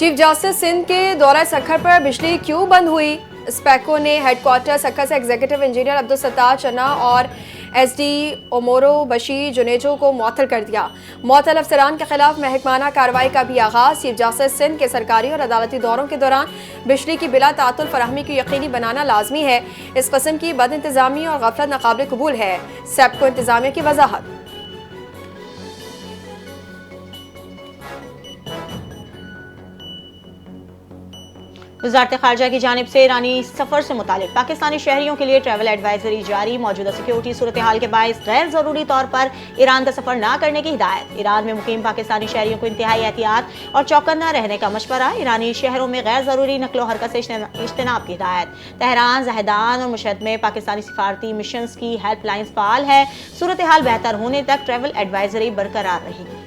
Chief justice Sindh के दौरा सखर पर बिजली क्यों बंद हुई? स्पेको ने हेडक्वार्टर सखर से एग्जीक्यूटिव इंजीनियर अब्दुल सत्तार चन्ना और एसडी ओमोरो बशीर जुनेजो को मुअत्तल कर दिया। मुअत्तल अफसरान के खिलाफ महकमाना कार्रवाई का भी आगाज। चीफ जस्टिस सिंध के सरकारी और अदालती दौरों के दौरान बिजली की बिला तातुल फराहमी को यकीनी बनाना लाजमी है। इस कस्म की बद इंतजामी और गफलत नाकाबिल कबूल है। सेप्को इंतजामिया की वजाहत। वज़ारत ख़ारजा की जानिब से ईरानी सफ़र से मुतालिक पाकिस्तानी शहरियों के लिए ट्रैवल एडवाइजरी जारी। मौजूदा सिक्योरिटी सूरत हाल के बायस गैर ज़रूरी तौर पर ईरान का सफ़र न करने की हिदायत। ईरान में मुकीम पाकिस्तानी शहरियों को इंतहाई एहतियात और चौकन्ना रहने का मशवरा। ईरानी शहरों में गैर ज़रूरी नकलो हरकत से इज्तनाब की हिदायत। तहरान, जहदान और मुशहद में पाकिस्तानी सिफारती मिशन की हेल्पलाइंस फ़ाल है। सूरत हाल बेहतर होने तक ट्रैवल एडवाइजरी बरकरार रहेगी।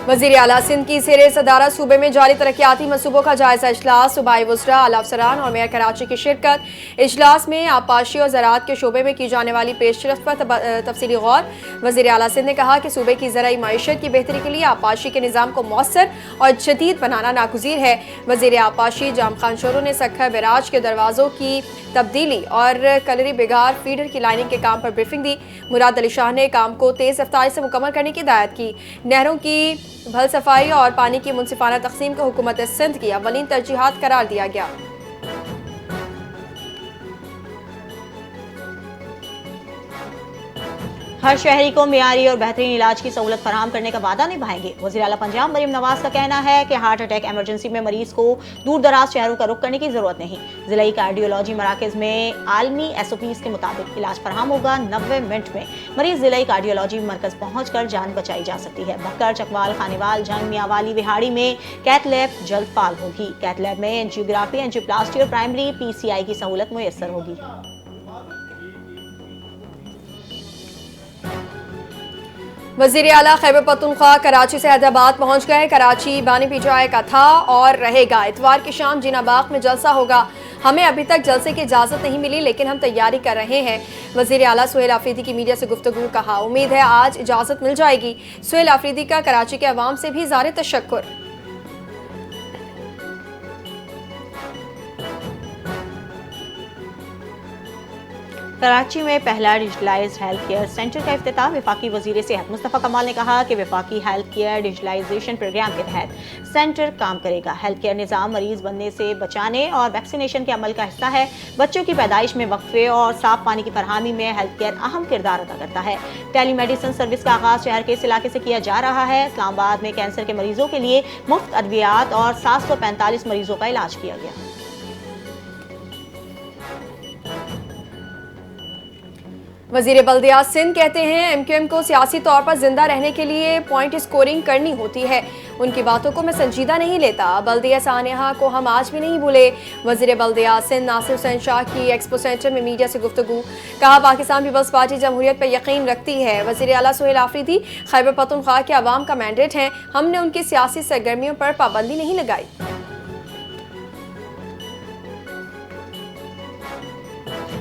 वज़ीर आला सिंध की ज़ेर सदारत सूबे में जारी तरक्याती मनसूबों का जायजा इजलास। सूबाई वज़रा, आला अफसरान और मेयर कराची की शिरकत। इजलास में आबपाशी और ज़राअत के शोबे में की जाने वाली पेशरफ्त पर तफसीली गौर। वज़ीर आला सिंध ने कहा कि सूबे की ज़राई मईशत की बेहतरी के लिए आबपाशी के निज़ाम को मौसर और जदीद बनाना नागुज़ीर है। वज़ीर आबपाशी जाम खान शोरो ने सखर बैराज के दरवाज़ों की तब्दीली और कलरी बिगार फीडर की लाइनिंग के काम पर ब्रीफिंग दी। मुराद अली शाह ने काम को तेज़ रफ्तारी से मुकम्मल करने की हिदायत की। नहरों की भल सफाई और पानी की मुनसिफाना तकसीम को हुकूमत सिंध की अवलीन तरजीहात करार दिया गया। हर शहरी को मियारी और बेहतरीन इलाज की सहूलत फराहम करने का वादा निभाएंगे। वज़ीर आला पंजाब मरीम नवाज का कहना है कि हार्ट अटैक इमरजेंसी में मरीज को दूर दराज शहरों का रुख करने की जरूरत नहीं। जिलाई कार्डियोलॉजी मराकज में आलमी SOPs के मुताबिक इलाज फराहम होगा। 90 मिनट में मरीज जिलाई कार्डियोलॉजी मरकज पहुँच कर जान बचाई जा सकती है। बक्कर, चकवाल, खानेवाल, जंग, मियावाली, विहाड़ी में कैथ लैब जल्द फाल होगी। कैथ लैब में एंजियोग्राफी, एंजियोप्लास्टी और प्राइमरी PCI की सहूलत मुयस्सर होगी। वज़ीर आला खैबर पख्तूनख्वा कराची से हैदराबाद पहुंच गए। कराची बानी पिजाए का था और रहेगा। इतवार की शाम जीना बाग में जलसा होगा। हमें अभी तक जलसे की इजाज़त नहीं मिली, लेकिन हम तैयारी कर रहे हैं। वज़ीर आला सुहेल आफरीदी की मीडिया से गुफ्तगू। कहा, उम्मीद है आज इजाज़त मिल जाएगी। सुहेल आफरीदी का कराची के अवाम से भी ज़ारे तशक्कुर। कराची में पहला डिजिटलाइज्ड हेल्थ केयर सेंटर का इफ्तिताह। वफाकी वजीर सेहत मुस्तफ़ा कमाल ने कहा कि वफाकी हेल्थ केयर डिजिटलाइजेशन प्रोग्राम के तहत सेंटर काम करेगा। हेल्थ केयर निज़ाम मरीज बनने से बचाने और वैक्सीनेशन के अमल का हिस्सा है। बच्चों की पैदाइश में वक्फे और साफ पानी की फरहामी में हेल्थ केयर अहम किरदार अदा करता है। टेली मेडिसिन सर्विस का आगाज शहर के इस इलाके से किया जा रहा है। इस्लामाबाद में कैंसर के मरीजों के लिए मुफ्त अद्वियात और 745 मरीजों का इलाज किया गया। वज़ीर बल्दियात सिंध कहते हैं MQM को सियासी तौर पर जिंदा रहने के लिए पॉइंट स्कोरिंग करनी होती है। उनकी बातों को मैं संजीदा नहीं लेता। बल्दिया सानिहा को हम आज भी नहीं भूले। वज़ीर बल्दियात सिंध नासिर हुसैन शाह की एक्सपो सेंटर में मीडिया से गुफ्तगू। कहा, पाकिस्तान पीपल्स पार्टी जमहूरियत पर यकीन रखती है। वज़ीर आला सुहेल आफरीदी खैबर पख्तूनख्वा के अवाम का मैंडेट है। हमने उनकी सियासी सरगर्मियों पर पाबंदी नहीं लगाई।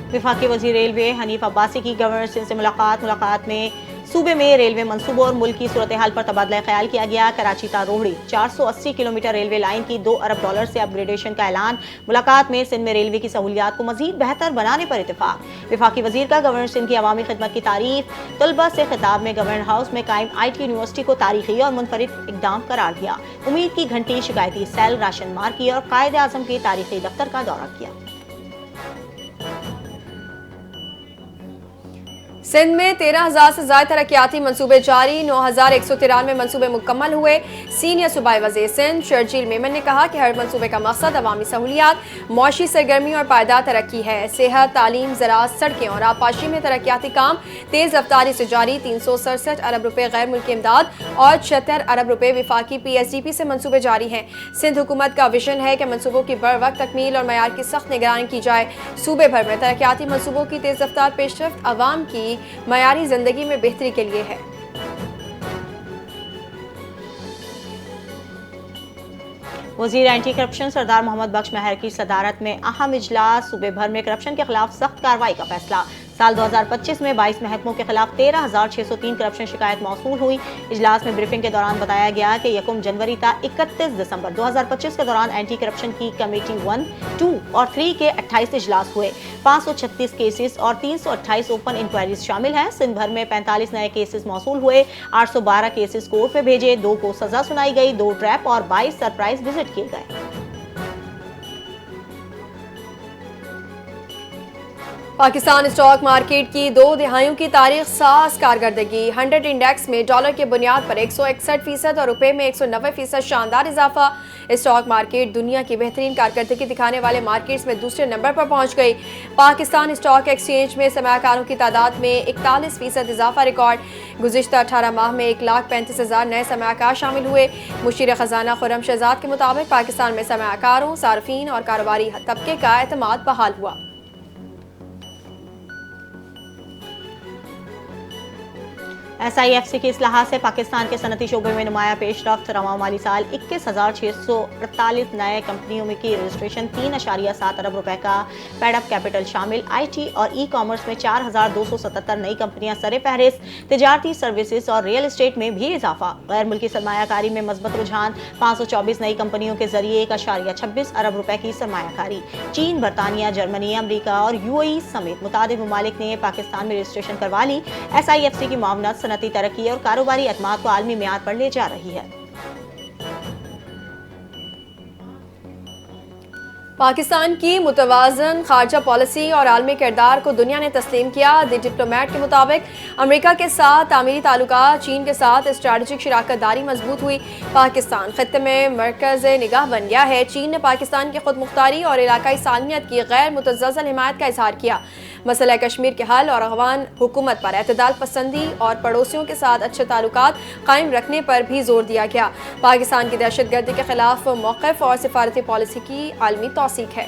वफाकी वज़ीर रेलवे हनीफ अब्बासी की गवर्नर सिंध से मुलाकात में सूबे में रेलवे मंसूबों और मुल्क की सूरत हाल पर तबादला ख्याल किया गया। कराची तारोहड़ी 480 किलोमीटर रेलवे लाइन की $2 अरब से अपग्रेडेशन का ऐलान। मुलाकात में सिंध में रेलवे की सहूलियात को मजीद बेहतर बनाने पर इत्तेफाक। वफाकी वजीर का गवर्नर सिंध की अवामी खिदमत की तारीफ। तलबा से खिताब में गवर्नर हाउस में कायम IT यूनिवर्सिटी को तारीखी और मुनफरिद इकदाम करार दिया। उम्मीद की घंटी, शिकायती सेल, राशन मार्की और कायद आजम के तारीखी दफ्तर का दौरा किया। सिंध में 13,000 से ज्यादा तरक्याती मनसूबे जारी। 9,193 मनसूबे मुकम्मल हुए। सीनियर सूबाई वज़ीर सिंध शर्जील मेमन ने कहा कि हर मनसूबे का मकसद अवामी सहूलियात, मौशी सरगर्मी और पायदार तरक्की है। सेहत, तालीम, ज़राअत, सड़कें और आबपाशी में तरक्याती काम तेज रफ्तारी से जारी। 367 अरब रुपए गैर मुल्की इमदाद और 76 अरब रुपए विफाकी PSDP से मनसूबे जारी हैं। सिंध हुकूमत का विजन है कि मनसूबों की बर वक्त तकमील और मयार की सख्त निगरानी की जाए। सूबे भर में तरक्याती मनसूबों की तेज रफ्तार पेशरफ्त अवाम की मयारी जिंदगी में बेहतरी के लिए है। वज़ीर एंटी करप्शन सरदार मोहम्मद बख्श महर की सदारत में अहम इजलास। सूबे भर में करप्शन के खिलाफ सख्त कार्रवाई का फैसला। साल 2025 में 22 महकमों के खिलाफ 13,603 करप्शन शिकायत मौसूल हुई। इजलास में ब्रीफिंग के दौरान बताया गया कि 1 जनवरी था 31 दिसंबर 2025 के दौरान एंटी करप्शन की कमेटी 1, 2 और 3 के 28 इजलास हुए। 536 केसेस और 328 ओपन इंक्वायरीज शामिल हैं। सिंध भर में 45 नए केसेस मौसूल हुए, 812 केसेस कोर्ट में भेजे, 2 को सजा सुनाई गई, 2 ट्रैप और 22 सरप्राइज विजिट किए गए। पाकिस्तान स्टॉक मार्केट की 2 दिहाइयों की तारीख साज कारकर्दगी। 100 इंडेक्स में डॉलर के बुनियाद पर 161% और रुपए में 190% शानदार इजाफा। स्टॉक मार्केट दुनिया की बेहतरीन कारकर्दगी दिखाने वाले मार्केट्स में दूसरे नंबर पर पहुंच गई। पाकिस्तान स्टॉक एक्सचेंज में सरमायाकारों की तादाद में 41% इजाफा रिकॉर्ड। गुज़िश्ता 18 माह में 1,35,000 नए सरमायाकार शामिल हुए। मुशीर खजाना खुर्रम शहजाद के मुताबिक पाकिस्तान में सरमायाकारों, सार्फिन और कारोबारी तबके का एतमाद बहाल हुआ। SIFC की इस्लाहात से पाकिस्तान के सनती शोबे में नुमाया पेशरफ्त। रवां माली साल 21,648 नए कंपनियों में की रजिस्ट्रेशन, 3.7 अरब रुपए का पेडअप कैपिटल शामिल। IT और ई-कॉमर्स में 4,277 नई कंपनियां सरे फहरिस्त। तिजारती सर्विसेज और रियल एस्टेट में भी इजाफा। गैर मुल्की सरमायाकारी में मजबूत रुझान, 524 नई कंपनियों के जरिए 1.26 अरब रुपए की सरमायाकारी। चीन, बरतानिया, जर्मनी, अमरीका और UAE समेत मुतादिद ममालिक ने पाकिस्तान में रजिस्ट्रेशन करवा ली। SIFC की मामलात सनती तरक्की और कारोबारी एतमाद को आलमी मियार पर ले जा रही है। पाकिस्तान की मुतवाज़न खारजा पॉलिसी और आलमी किरदार को दुनिया ने तस्लीम किया। द डिप्लोमेट के मुताबिक अमेरिका के साथ तामीरी ताल्लुकात, चीन के साथ स्ट्रैटेजिक शराकत दारी मजबूत हुई। पाकिस्तान खत्ते में मरकज़ निगाह बन गया है। चीन ने पाकिस्तान की खुद मुख्तारी और इलाकाई सालमियत की गैर मुतज़्ज़ल हिमायत का इजहार किया। मसला कश्मीर के हल और अफगान हुकूमत पर एतदाल पसंदी और पड़ोसियों के साथ अच्छे ताल्लुकात कायम रखने पर भी जोर दिया गया। पाकिस्तान की दहशतगर्दी के खिलाफ मौक़िफ़ और सिफारती पॉलिसी की आलमी तौसीक है।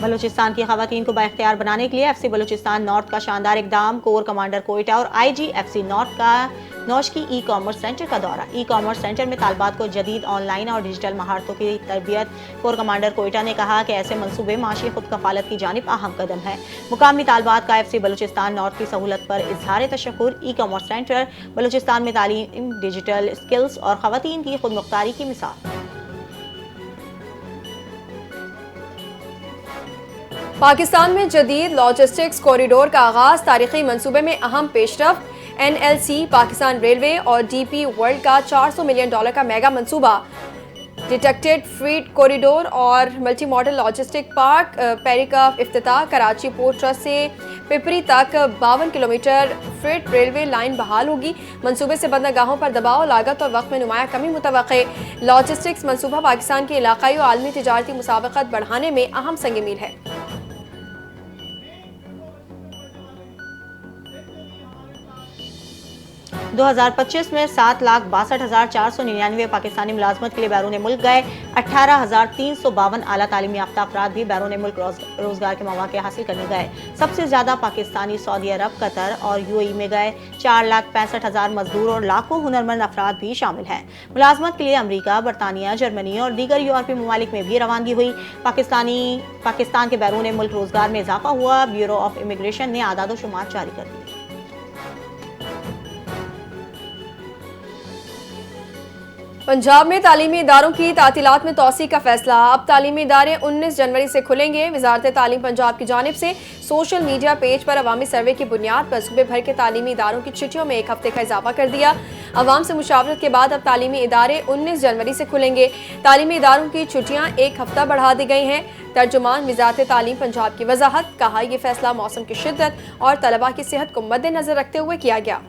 बलूचिस्तान की खवातीन को बाइख्तियार बनाने के लिए FC बलूचिस्तान नॉर्थ का शानदार इकदाम। कोर कमांडर कोयटा और IGFC नौश की ई-कॉमर्स सेंटर का दौरा। ई-कॉमर्स सेंटर में तालबात को जदीद ऑनलाइन और डिजिटल महारतों की तरबियत। कोर कमांडर कोयटा ने कहा कि ऐसे मंसूबे माशी खुद कफालत की जानिब अहम कदम है। मुकामी तालबात का FC बलूचिस्तान नॉर्थ की सहूलत पर इजहार तशक्कुर। ई-कॉमर्स सेंटर बलूचिस्तान में तालीम, डिजिटल स्किल्स और खवातीन की खुद मुख्तारी की मिसाल। पाकिस्तान में जदीद लॉजिस्टिक्स कॉरिडोर का आगाज। तारीखी मंसूबे में अहम पेशरफ। NLC, पाकिस्तान रेलवे और DP वर्ल्ड का $400 मिलियन का मेगा मंसूबा। डिटेक्टेड फ्रीट कॉरिडोर और मल्टी मॉडल लॉजिस्टिक पार्क पेरी का इफ्तिताह। कराची पोर्ट ट्रस्ट से पिपरी तक 52 किलोमीटर फ्रीट रेलवे लाइन बहाल होगी। मंसूबे से बंदरगाहों पर दबाव, लागत और वक्त में नुमाया कमी मुतवक्के। लॉजिस्टिक्स मंसूबा पाकिस्तान के इलाकाई और आलमी तिजारती मुसावकत बढ़ाने में अहम संग मील है। 2025 में 7,62,499 पाकिस्तानी मुलाजमत के लिए बैरून मुल्क गए। 18,352 आला तालीमी याफ्ता अफराद भी बैरून मुल्क रोजगार के मौके हासिल करने गए। सबसे ज्यादा पाकिस्तानी सऊदी अरब, कतर और UAE में गए। 4,65,000 मजदूर और लाखों हुनरमंद अफराद भी शामिल हैं। मुलाजमत के लिए अमरीका, बरतानिया, जर्मनी और दीगर यूरोपीय ममालिक में भी रवानगी हुई। पाकिस्तान के बैरून मुल्क रोजगार में इजाफा हुआ। ब्यूरो ऑफ इमिग्रेशन ने आदाद शुमार जारी कर दिए। पंजाब में तालीमी इदारों की तातीलात में तौसी का फैसला। अब तालीमी इदारे 19 जनवरी से खुलेंगे। वजारत तालीम पंजाब की जानिब से सोशल मीडिया पेज पर अवामी सर्वे की बुनियाद पर सूबे भर के तालीमी इदारों की छुट्टियों में 1 हफ्ते का इजाफा कर दिया। अवाम से मुशावरत के बाद अब तालीमी इदारे 19 जनवरी से खुलेंगे। तालीमी इदारों की छुट्टियां 1 हफ्ता बढ़ा दी गई हैं। तर्जुमान वजारत तालीम पंजाब की वजाहत। कहा, यह फैसला मौसम की शिद्दत और तलबा की सेहत को मद्देनजर रखते हुए किया गया।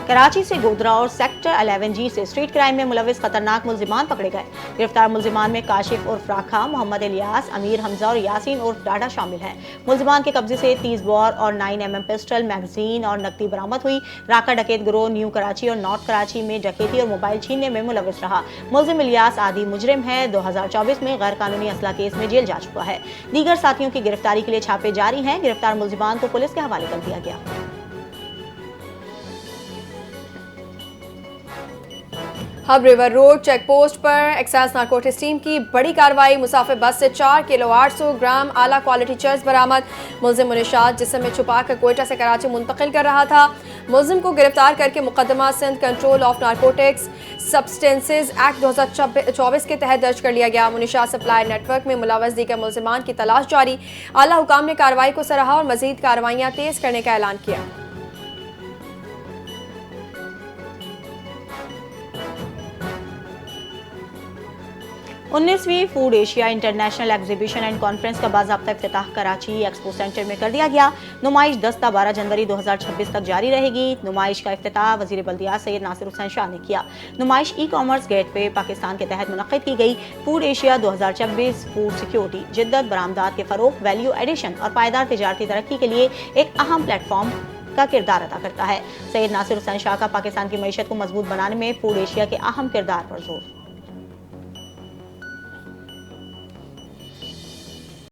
कराची से गोदरा और सेक्टर 11G से स्ट्रीट क्राइम में मुलविस खतरनाक मुल्जिमान पकड़े गए। गिरफ्तार मुल्जिमान में काशिफ उर्फ राखा, मोहम्मद इलियास, अमीर हमजा और यासीन उर्फ डाडा शामिल हैं। मुल्जिमान के कब्जे से 30 बोर और 9mm पिस्टल, मैगजीन और नकदी बरामद हुई। राखा डकैत गिरोह न्यू कराची और नॉर्थ कराची में डकैती और मोबाइल छीनने में मुलविस रहा। मुल्जिम इलियास आदि मुजरिम है। 2024 में गैर कानूनी असला केस में जेल जा चुका है। दीगर साथियों की गिरफ्तारी के लिए छापे जारी हैं। गिरफ्तार मुल्जिमान को पुलिस के हवाले कर दिया गया। Hub river road check post पर एक्साइज नारकोटिक्स टीम की बड़ी कार्रवाई। मुसाफिर बस से 4 किलो 800 ग्राम आला क्वालिटी चर्स बरामद। मुलजिम मुनिशात जिस्म में छुपा कर कोयटा से कराची मुंतकिल कर रहा था। मुलजिम को गिरफ्तार करके मुकदमा Sindh control of narcotics substances act 2024 के तहत दर्ज कर लिया गया। मुनिशात सप्लाई नेटवर्क में मुलव्वस दीगर मुलजिमान की तलाश जारी। आला हुकाम ने कार्रवाई को सराहा और मजीद कार्रवाइयां तेज करने का ऐलान किया। 19वीं food Asia international exhibition and conference का बाज़ाब्ता इफ्तिताह कराची एक्सपो सेंटर में कर दिया गया। नुमाइश 10 ता 12 जनवरी 2026 तक जारी रहेगी। नुमाइश का इफ्तिताह वज़ीर बल्दियात सैयद नासिर हुसैन शाह ने किया। नुमाइश ई कॉमर्स गेटवे पाकिस्तान के तहत मुनक़्क़िद की गई। फूड एशिया 2026 फूड सिक्योरिटी, जिद्दत, बरामदात के फ़रोग़, वैल्यू एडिशन और पायदार तिजारती तरक्की के लिए एक अहम प्लेटफॉर्म का किरदार अदा करता है। सैयद नासिर हुसैन शाह का पाकिस्तान की मईशत को मजबूत बनाने में फूड एशिया के अहम किरदार पर जोर।